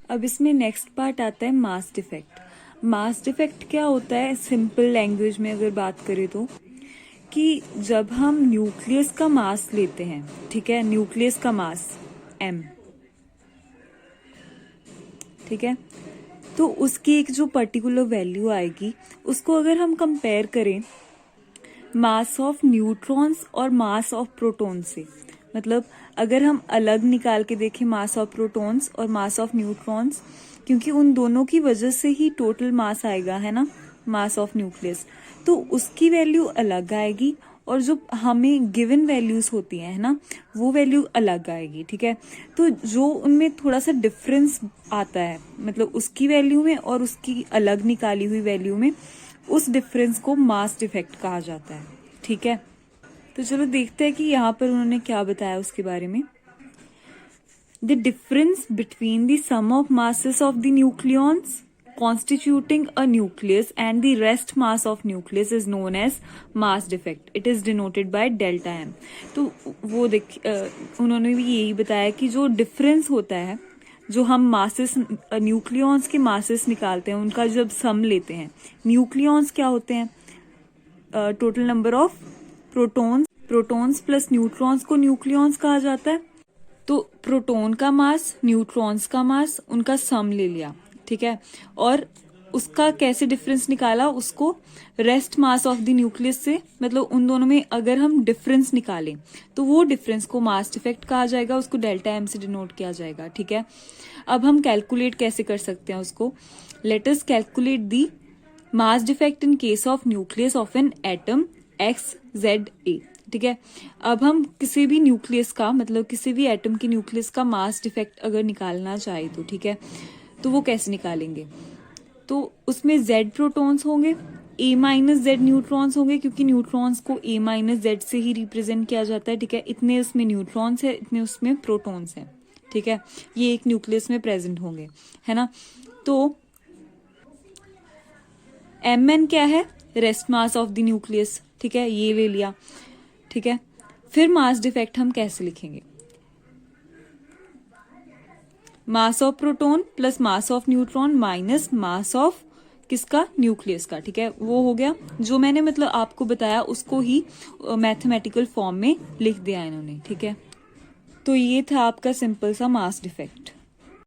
अब इसमें next part आता है मास डिफेक्ट। मास डिफेक्ट क्या होता है सिंपल लैंग्वेज में अगर बात करें तो, कि जब हम न्यूक्लियस का मास लेते हैं, ठीक है, न्यूक्लियस का मास m, ठीक है, तो उसकी एक जो पर्टिकुलर वैल्यू आएगी उसको अगर हम कंपेयर करें मास ऑफ न्यूट्रॉन्स और मास ऑफ प्रोटॉन से, मतलब अगर हम अलग निकाल के देखें मास ऑफ प्रोटॉन्स और मास ऑफ न्यूट्रॉन्स, क्योंकि उन दोनों की वजह से ही टोटल मास आएगा, है ना, मास ऑफ न्यूक्लियस, तो उसकी वैल्यू अलग आएगी और जो हमें गिवन वैल्यूज होती हैं, है ना, वो वैल्यू अलग आएगी, ठीक है। तो जो उनमें थोड़ा सा डिफरेंस आता है, मतलब उसकी वैल्यू में और उसकी अलग निकाली हुई वैल्यू में, उस डिफरेंस को मास डिफेक्ट कहा जाता है, ठीक है। तो चलो देखते हैं कि यहाँ पर उन्होंने क्या बताया उसके बारे में। The difference between the sum of masses of the nucleons constituting a nucleus and the rest mass of nucleus is known as mass defect. It is denoted by delta m. तो वो उन्होंने भी यही बताया कि जो डिफरेंस होता है, जो हम मासेस न्यूक्लियॉन्स के मासेस निकालते हैं, उनका जब सम लेते हैं, न्यूक्लियॉन्स क्या होते हैं, total number of protons plus neutrons को न्यूक्लियॉन्स कहा जाता है। तो प्रोटॉन का मास, न्यूट्रॉन्स का मास, उनका सम ले लिया, ठीक है, और उसका कैसे डिफरेंस निकाला, उसको rest mass of the nucleus से, मतलब उन दोनों में अगर हम डिफरेंस निकालें तो वो डिफरेंस को मास डिफेक्ट कहा जाएगा, उसको डेल्टा एम से डिनोट किया जाएगा, ठीक है। अब हम कैलकुलेट कैसे कर सकते हैं उसको, let us calculate the mass defect in case of nucleus of an atom x Z A, ठीक है। अब हम किसी भी न्यूक्लियस का, मतलब किसी भी एटम की न्यूक्लियस का मास डिफेक्ट अगर निकालना चाहे तो, ठीक है, तो वो कैसे निकालेंगे, तो उसमें z प्रोटॉन्स होंगे, a माइनस जेड न्यूट्रॉन्स होंगे, क्योंकि न्यूट्रॉन्स को a माइनस जेड से ही रिप्रेजेंट किया जाता है, ठीक है। इतने उसमें न्यूट्रॉन्स है, इतने उसमें प्रोटॉन्स हैं, ठीक है, ये एक न्यूक्लियस में प्रेजेंट होंगे, है ना। तो mn क्या है, rest mass of the nucleus, ठीक है, ये ले लिया, ठीक है। फिर मास डिफेक्ट हम कैसे लिखेंगे, mass of proton plus mass of neutron minus mass of किसका, न्यूक्लियस का, ठीक है, वो हो गया। जो मैंने मतलब आपको बताया उसको ही मैथमेटिकल फॉर्म में लिख दिया इन्होंने, ठीक है। तो ये था आपका सिंपल सा मास डिफेक्ट।